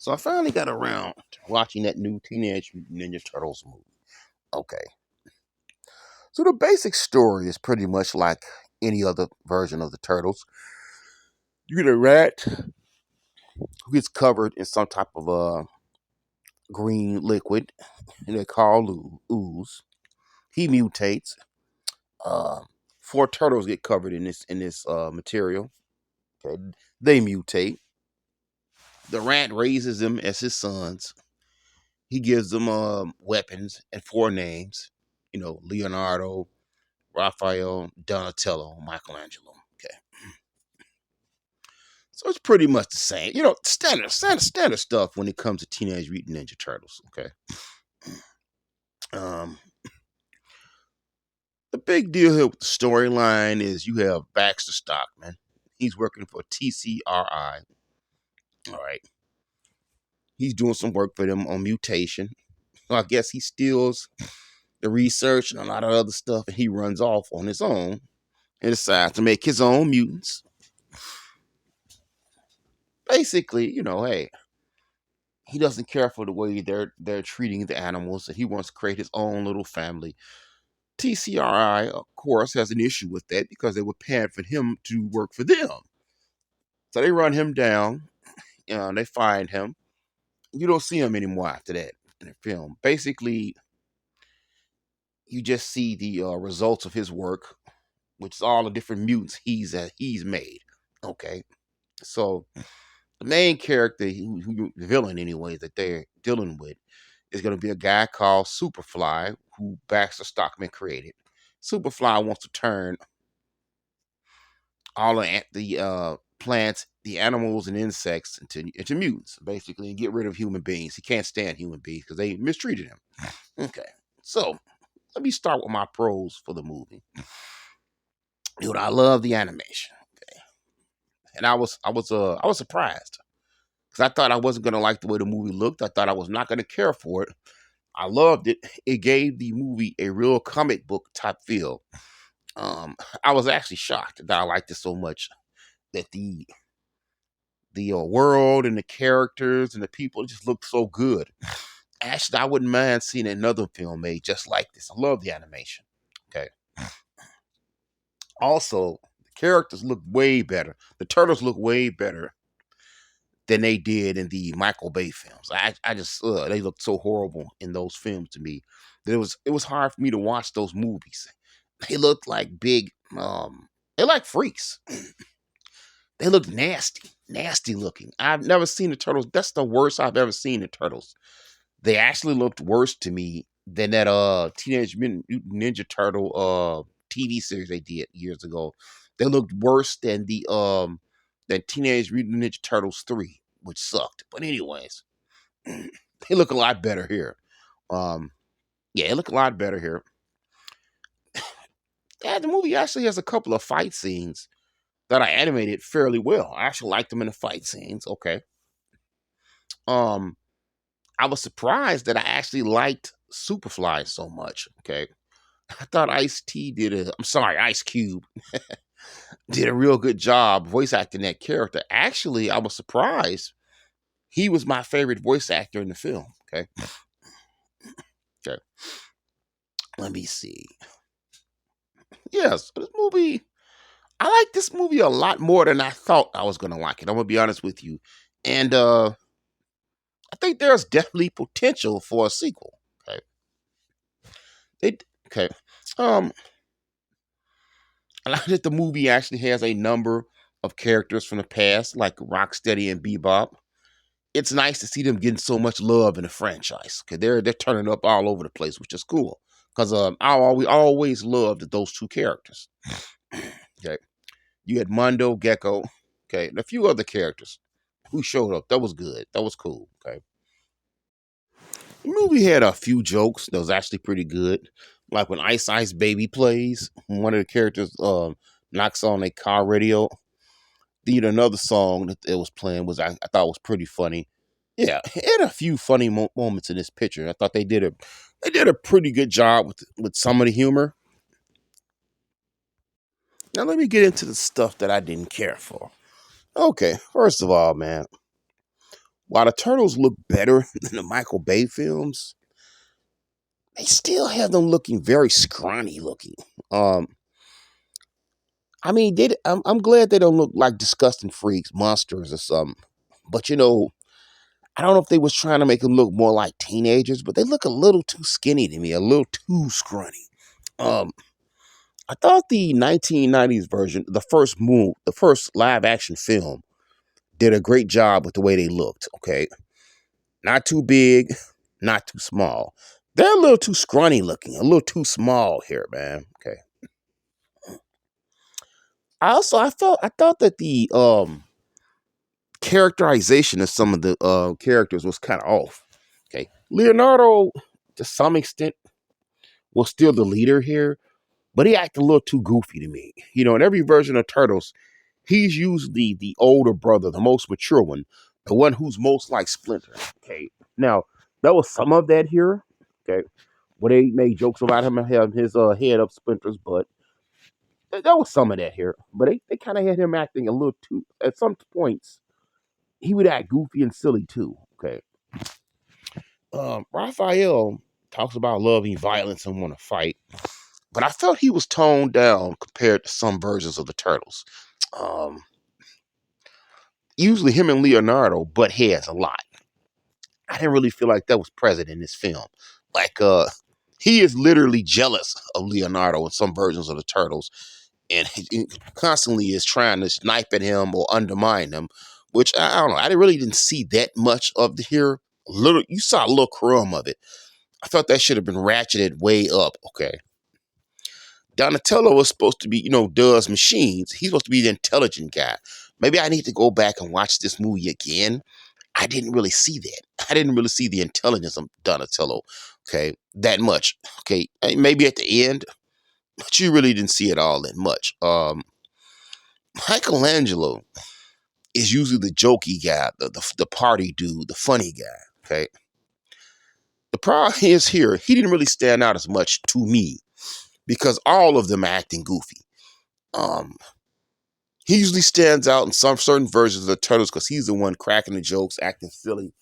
So I finally got around to watching that new Teenage Mutant Ninja Turtles movie. Okay. So the basic story is pretty much like any other version of the Turtles. You get a rat who gets covered in some type of green liquid, and they call ooze. He mutates. Uh, Four turtles get covered in this material. Okay. They mutate. The rat raises them as his sons. He gives them weapons and four names. Leonardo, Raphael, Donatello, Michelangelo. Okay, so it's pretty much the same. Standard stuff when it comes to Teenage Mutant Ninja Turtles. Okay, um, the big deal here with the storyline is you have Baxter Stockman. He's working for TCRI. All right, he's doing some work for them on mutation. So I guess he steals the research and a lot of other stuff, and he runs off on his own and decides to make his own mutants. Basically, hey, he doesn't care for the way they're treating the animals, and he wants to create his own little family. TCRI, of course, has an issue with that because they were paying for him to work for them. So they run him down. They find him. You don't see him anymore after that in the film. Basically, you just see the results of his work, which is all the different mutants he's made. Okay, so the main character, the villain anyway, that they're dealing with, is going to be a guy called Superfly, who Baxter Stockman created. Superfly wants to turn all the plants, the animals, and insects into mutants, basically, and get rid of human beings. He can't stand human beings because they mistreated him. Okay, so let me start with my pros for the movie. I love the animation. Okay, and I was surprised because I thought I wasn't gonna like the way the movie looked. I thought I was not gonna care for it. I loved it. It gave the movie a real comic book type feel. I was actually shocked that I liked it so much. That the world and the characters and the people just looked so good. Actually, I wouldn't mind seeing another film made just like this. I love the animation. Okay. Also, the characters look way better. The turtles look way better than they did in the Michael Bay films. I just they looked so horrible in those films to me that it was hard for me to watch those movies. They looked like big they like freaks. They look nasty, nasty looking. I've never seen the turtles. That's the worst I've ever seen the turtles. They actually looked worse to me than that Teenage Mutant Ninja Turtle TV series they did years ago. They looked worse than Teenage Mutant Ninja Turtles 3, which sucked. But anyways, they look a lot better here. Um yeah, it look a lot better here. Yeah, the movie actually has a couple of fight scenes that I animated fairly well. I actually liked them in the fight scenes. Okay. Um I was surprised that I actually liked Superfly so much. Okay. I thought Ice Cube did a real good job voice acting that character. Actually, I was surprised. He was my favorite voice actor in the film. Okay. Okay. Let me see. Yes, this movie, I like this movie a lot more than I thought I was gonna like it. I'm gonna be honest with you. And I think there's definitely potential for a sequel. Okay. Okay. Um I like that the movie actually has a number of characters from the past, like Rocksteady and Bebop. It's nice to see them getting so much love in the franchise. Okay, they're turning up all over the place, which is cool. Because I always loved those two characters. Okay, you had Mondo, Gecko, okay, and a few other characters who showed up. That was good. That was cool. Okay, the movie had a few jokes that was actually pretty good. Like when Ice Ice Baby plays, one of the characters knocks on a car radio. Then another song that it was playing I thought was pretty funny. Yeah, it had a few funny moments in this picture. I thought they did a pretty good job with some of the humor. Now let me get into the stuff that I didn't care for. Okay, first of all, man, While the Turtles look better than the Michael Bay films, they still have them looking very scrawny looking. Um, I mean, I'm glad they don't look like disgusting freaks, monsters or something. But I don't know if they was trying to make them look more like teenagers, but they look a little too skinny to me, a little too scrawny. Um, I thought the 1990s version, the first live action film, did a great job with the way they looked. Okay, not too big, not too small. They're a little too scrawny looking, a little too small here, man. Okay. I thought that the characterization of some of the characters was kind of off. Okay, Leonardo, to some extent, was still the leader here, but he acted a little too goofy to me. In every version of Turtles, he's usually the older brother, the most mature one, the one who's most like Splinter. Okay, now there was some of that here. Okay, where they made jokes about him having his head up Splinter's butt. There was some of that here, but they kind of had him acting a little too. At some points, he would act goofy and silly too. Okay, Raphael talks about loving violence and want to fight, but I felt he was toned down compared to some versions of the Turtles. Um, Usually him and Leonardo butt heads a lot. I didn't really feel like that was present in this film. Like he is literally jealous of Leonardo in some versions of the Turtles, and he constantly is trying to snipe at him or undermine him. Which I don't know. I really didn't see that much of the here. Little, you saw a little crumb of it. I thought that should have been ratcheted way up. Okay, Donatello was supposed to be, does machines. He's supposed to be the intelligent guy. Maybe I need to go back and watch this movie again. I didn't really see that. I didn't really see the intelligence of Donatello, okay, that much. Okay, maybe at the end, but you really didn't see it all that much. Michelangelo is usually the jokey guy, the party dude, the funny guy, okay? The problem is here, he didn't really stand out as much to me because all of them are acting goofy. Um, he usually stands out in some certain versions of the Turtles because he's the one cracking the jokes, acting silly,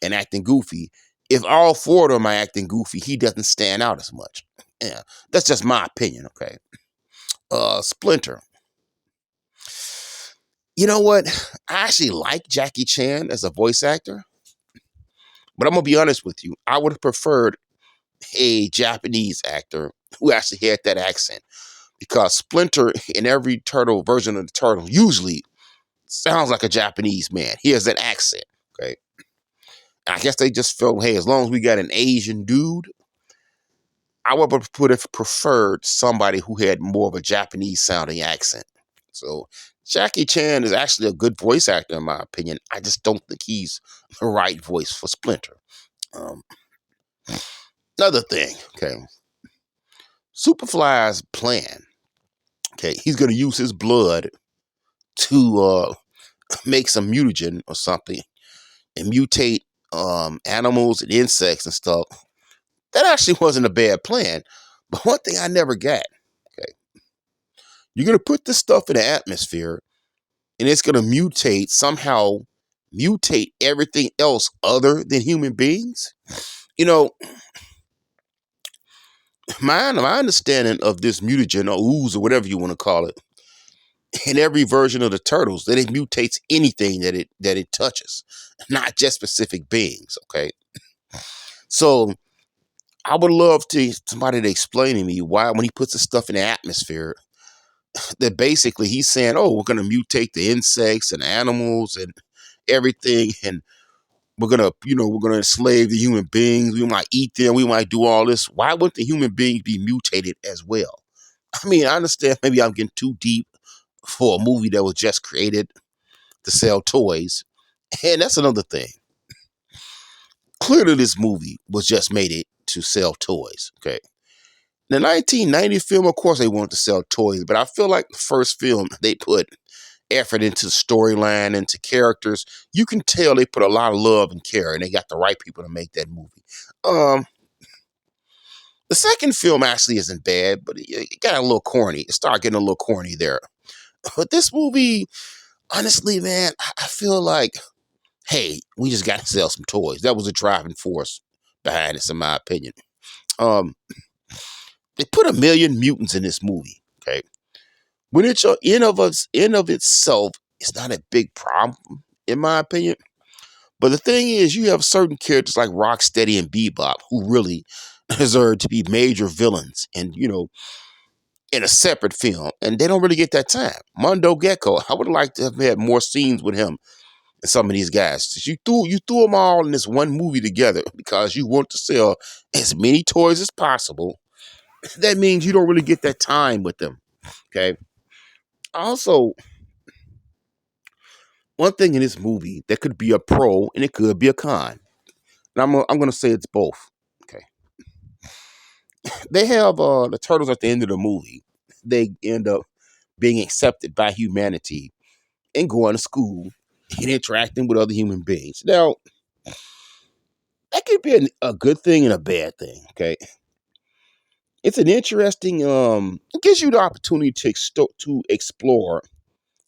and acting goofy. If all four of them are acting goofy, he doesn't stand out as much. Yeah, that's just my opinion. Okay. Splinter. You know what? I actually like Jackie Chan as a voice actor, but I'm gonna be honest with you. I would have preferred a Japanese actor who actually had that accent because Splinter in every turtle version of the turtle usually sounds like a Japanese man. He has that accent. Okay. I guess they just felt, hey, as long as we got an Asian dude, I would have preferred somebody who had more of a Japanese sounding accent. So Jackie Chan is actually a good voice actor in my opinion. I just don't think he's the right voice for Splinter. Um, Another thing, okay, Superfly's plan. Okay, he's gonna use his blood to make some mutagen or something and mutate animals and insects and stuff. That actually wasn't a bad plan. But one thing I never got, okay, you're gonna put this stuff in the atmosphere and it's gonna mutate everything else other than human beings. You know, my understanding of this mutagen or ooze or whatever you want to call it, in every version of the turtles, that it mutates anything that it touches, not just specific beings. Okay, so I would love to somebody to explain to me why when he puts the stuff in the atmosphere that basically he's saying, oh, we're going to mutate the insects and animals and everything, and we're gonna enslave the human beings. We might eat them. We might do all this. Why wouldn't the human beings be mutated as well? I mean, I understand maybe I'm getting too deep for a movie that was just created to sell toys, and that's another thing. Clearly, this movie was just made it to sell toys. Okay. The 1990 film, of course, they wanted to sell toys, but I feel like the first film they put effort into the storyline, into characters. You can tell they put a lot of love and care, and they got the right people to make that movie. Um, the second film actually isn't bad, but it got a little corny. It started getting a little corny there. But this movie, honestly, man, I feel like hey, we just got to sell some toys. That was a driving force behind this, in my opinion. Um, they put a million mutants in this movie. Okay, when it's in of itself, it's not a big problem, in my opinion. But the thing is, you have certain characters like Rocksteady and Bebop who really deserve to be major villains, and in a separate film, and they don't really get that time. Mondo Gecko, I would like to have had more scenes with him and some of these guys. You threw them all in this one movie together because you want to sell as many toys as possible. That means you don't really get that time with them. Okay. Also, one thing in this movie that could be a pro and it could be a con. And I'm gonna say it's both. Okay. They have the turtles at the end of the movie. They end up being accepted by humanity and going to school and interacting with other human beings. Now, that could be a good thing and a bad thing. Okay. It's an interesting it gives you the opportunity to explore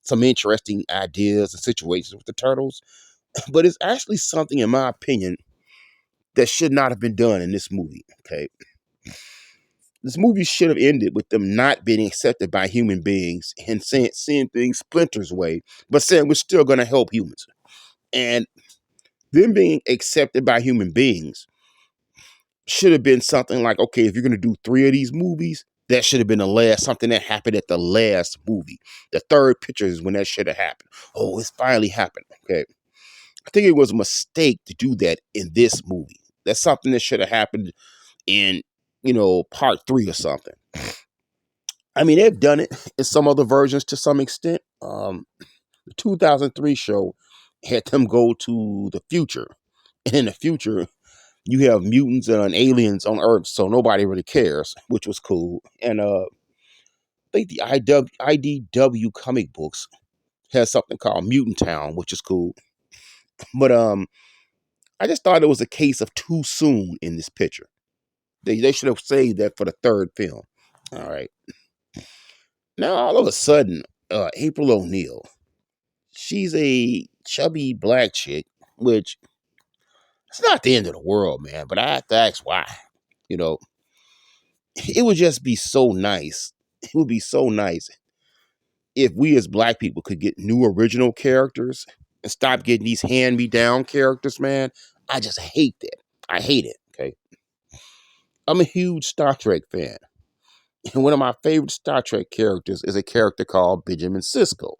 some interesting ideas and situations with the turtles, but it's actually something, in my opinion, that should not have been done in this movie. Okay, this movie should have ended with them not being accepted by human beings and seeing things Splinter's way, but saying we're still going to help humans, and them being accepted by human beings should have been something like, okay, if you're going to do 3 of these movies, that should have been the last, something that happened at the last movie. The third picture is when that should have happened. Oh, it's finally happened. Okay. I think it was a mistake to do that in this movie. That's something that should have happened in, part 3 or something. I mean, they've done it in some other versions to some extent. The 2003 show had them go to the future. And in the future, you have mutants and aliens on Earth, so nobody really cares, which was cool. And I think the IDW comic books has something called Mutant Town, which is cool. But I just thought it was a case of too soon in this picture. They should have saved that for the third film. All right. Now all of a sudden, April O'Neil, she's a chubby black chick, which it's not the end of the world, man. But I have to ask why. You know, it would just be so nice. It would be so nice if we as black people could get new original characters and stop getting these hand me down characters, man. I just hate that. I hate it. Okay. I'm a huge Star Trek fan. And one of my favorite Star Trek characters is a character called Benjamin Sisko.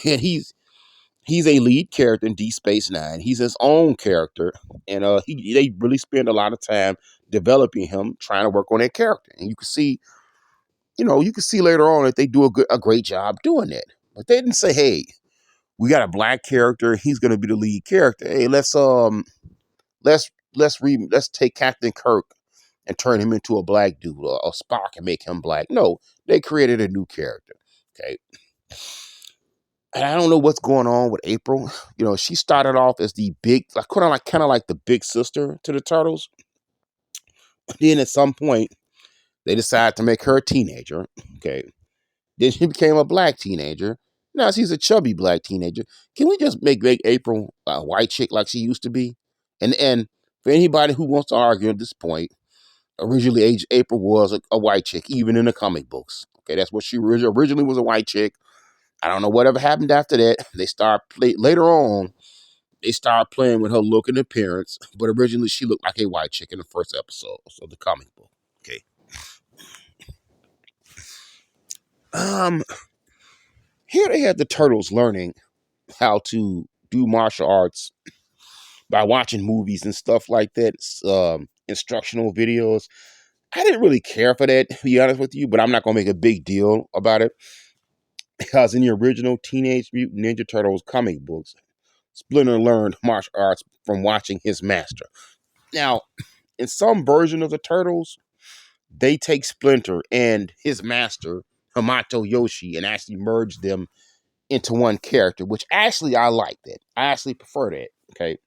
And he's a lead character in Deep Space Nine. He's his own character. And they really spend a lot of time developing him, trying to work on that character. And you can see later on that they do a great job doing that. But they didn't say, hey, we got a black character, he's gonna be the lead character. Hey, let's take Captain Kirk and turn him into a black dude, or Spock and make him black. No, they created a new character. Okay. And I don't know what's going on with April. She started off as the big, like kind of like the big sister to the turtles. Then at some point, they decided to make her a teenager. Okay. Then she became a black teenager. Now she's a chubby black teenager. Can we just make April a white chick like she used to be? And for anybody who wants to argue at this point, originally April was a white chick, even in the comic books. Okay, that's what she originally was, a white chick. I don't know whatever happened after that. Later on. They started playing with her look and appearance, but originally she looked like a white chick in the first episode of the comic book. Okay. Um, Here they had the turtles learning how to do martial arts by watching movies and stuff like that, instructional videos. I didn't really care for that, to be honest with you, but I'm not going to make a big deal about it because in the original Teenage Mutant Ninja Turtles comic books, Splinter learned martial arts from watching his master. Now, in some version of the Turtles, they take Splinter and his master, Hamato Yoshi, and actually merge them into one character, which actually I like that. I actually prefer that, okay?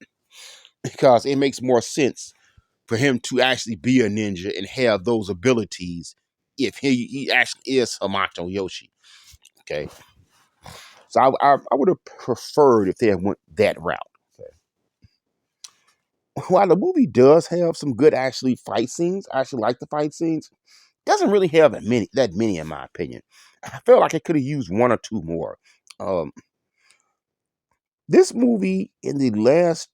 Because it makes more sense for him to actually be a ninja and have those abilities if he actually is Hamato Yoshi, okay? So I would have preferred if they had went that route. while the movie does have some good actually fight scenes, I actually like the fight scenes. Doesn't really have that many in my opinion. I feel like it could have used one or two more. Um, this movie in the last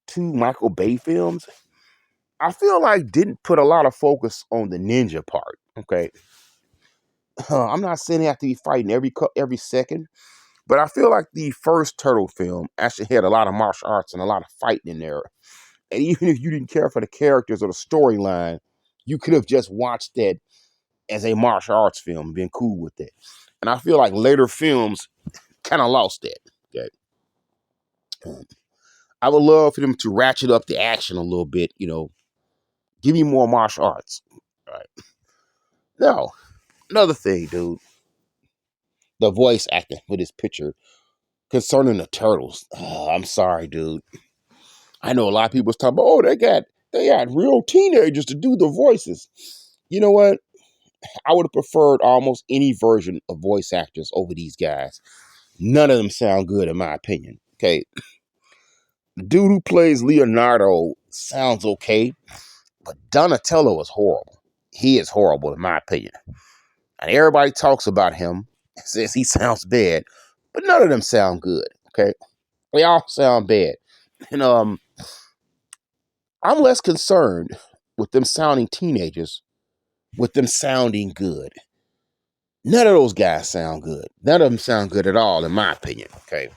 two Michael Bay films, I feel like didn't put a lot of focus on the ninja part. Okay, I'm not saying they have to be fighting every second, but I feel like the first Turtle film actually had a lot of martial arts and a lot of fighting in there. And even if you didn't care for the characters or the storyline, you could have just watched that as a martial arts film and been cool with it. And I feel like later films kind of lost that. Okay. Um, I would love for them to ratchet up the action a little bit, give me more martial arts. All right. Now, another thing, dude, the voice acting for this picture concerning the turtles. I'm sorry, dude. I know a lot of people was talking about, oh, they got real teenagers to do the voices. You know what? I would have preferred almost any version of voice actors over these guys. None of them sound good, in my opinion. Okay, the dude who plays Leonardo sounds okay, but Donatello is horrible. He is horrible, in my opinion. And everybody talks about him, says he sounds bad, but none of them sound good. Okay, they all sound bad, and I'm less concerned with them sounding teenagers, with them sounding good. None of those guys sound good. None of them sound good at all, in my opinion. Okay.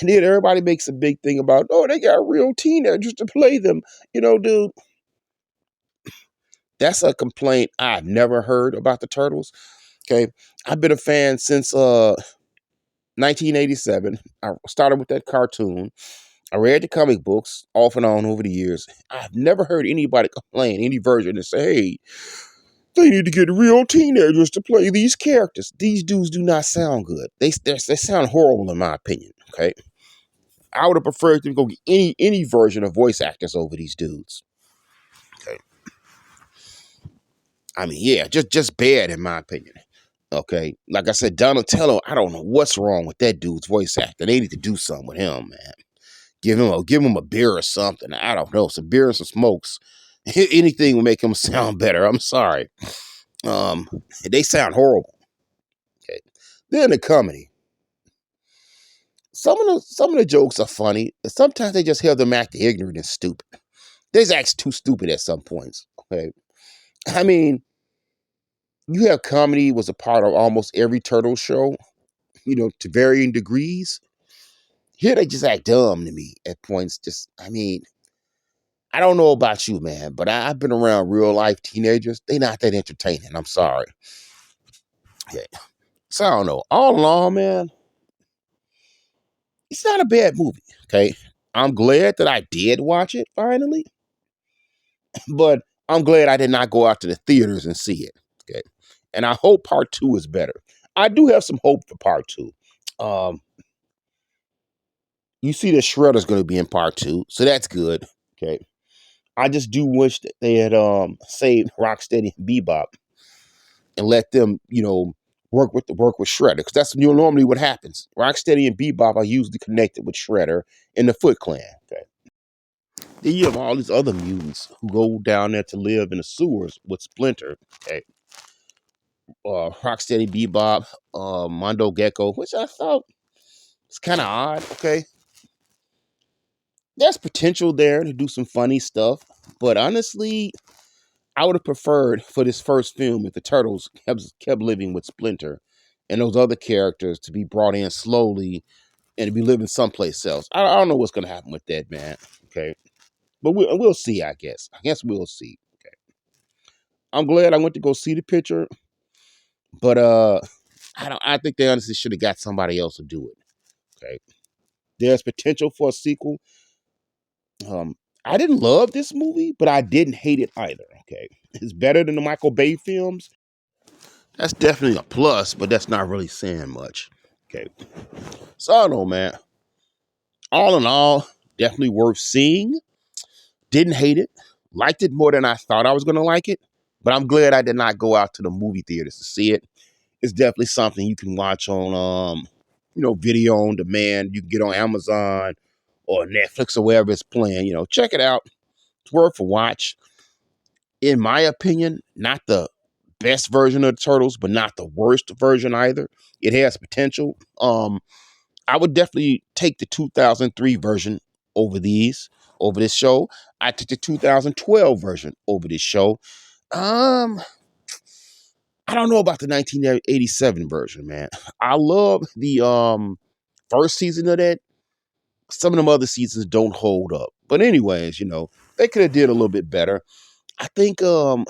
And then everybody makes a big thing about, oh, they got real teenagers to play them. Dude, that's a complaint I've never heard about the Turtles. Okay. I've been a fan since 1987. I started with that cartoon. I read the comic books off and on over the years. I've never heard anybody complain, any version, and say, hey, they need to get real teenagers to play these characters. These dudes do not sound good. They sound horrible, in my opinion. Okay. I would have preferred to go get any version of voice actors over these dudes. Okay. I mean, yeah, just bad in my opinion. Okay. Like I said, Donatello, I don't know what's wrong with that dude's voice actor. They need to do something with him, man. Give him a beer or something. I don't know, some beer and some smokes. Anything will make him sound better. I'm sorry. Um, they sound horrible. Okay. Then the comedy. Some of the jokes are funny. Sometimes they just have them act ignorant and stupid. They just act too stupid at some points. Okay. I mean, you have comedy was a part of almost every turtle show, to varying degrees. Here they just act dumb to me at points. I mean, I don't know about you, man, but I've been around real life teenagers. They not that entertaining. I'm sorry. Okay. So I don't know. All in all, man, it's not a bad movie. Okay. I'm glad that I did watch it finally, but I'm glad I did not go out to the theaters and see it. Okay. And I hope part two is better. I do have some hope for part two. Um, you see that Shredder's going to be in part two, so that's good. Okay. I just do wish that they had saved Rocksteady and Bebop and let them, work with Shredder, because that's normally what happens. Rocksteady and Bebop are usually connected with Shredder and the Foot Clan. Okay. Then you have all these other mutants who go down there to live in the sewers with Splinter. Okay. Rocksteady, Bebop, Mondo Gecko, which I thought was kind of odd. Okay. There's potential there to do some funny stuff, but honestly, I would have preferred for this first film if the Turtles kept living with Splinter and those other characters to be brought in slowly and to be living someplace else. I don't know what's going to happen with that, man. Okay. But we'll see, I guess. I guess we'll see. Okay. I'm glad I went to go see the picture, but I think they honestly should have got somebody else to do it. Okay. There's potential for a sequel. I didn't love this movie, but I didn't hate it either. Okay. It's better than the Michael Bay films. That's definitely a plus, but that's not really saying much. Okay. So I don't know, man. All in all, definitely worth seeing. Didn't hate it. Liked it more than I thought I was going to like it. But I'm glad I did not go out to the movie theaters to see it. It's definitely something you can watch on, video on demand. You can get on Amazon or Netflix or wherever it's playing. Check it out. It's worth a watch. In my opinion, not the best version of the Turtles, but not the worst version either. It has potential. I would definitely take the 2003 version over this show. I took the 2012 version over this show. Um, I don't know about the 1987 version, man. I love the first season of that. Some of them other seasons don't hold up. But anyways, they could have did a little bit better. I think going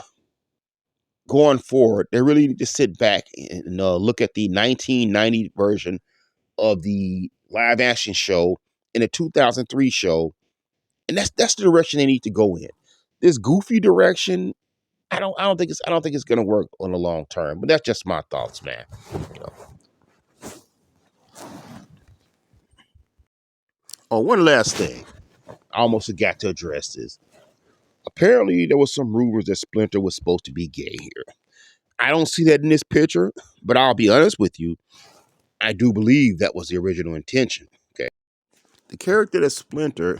forward, they really need to sit back and look at the 1990 version of the live action show and the 2003 show, and that's the direction they need to go in. This goofy direction, I don't think it's gonna work on the long term. But that's just my thoughts, man. You know. Oh, one last thing, I almost forgot to address this. Apparently, there was some rumors that Splinter was supposed to be gay here. I don't see that in this picture, but I'll be honest with you. I do believe that was the original intention. Okay, the character that Splinter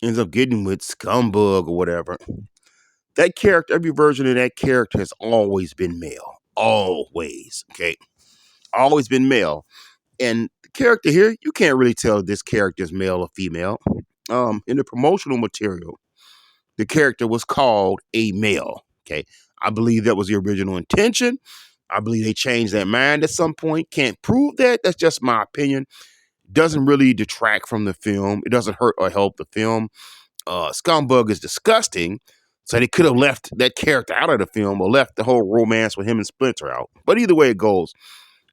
ends up getting with Scumbug or whatever. That character, every version of that character has always been male. Always. Okay. Always been male. And the character here, you can't really tell if this character is male or female. In the promotional material, the character was called a male. Okay. I believe that was the original intention. I believe they changed their mind at some point. Can't prove that. That's just my opinion. Doesn't really detract from the film. It doesn't hurt or help the film. Scumbug is disgusting. So they could have left that character out of the film or left the whole romance with him and Splinter out. But either way it goes,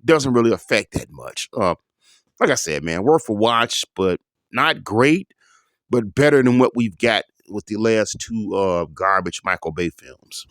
doesn't really affect that much. Like I said, man, worth a watch, but not great, but better than what we've got with the last two garbage Michael Bay films.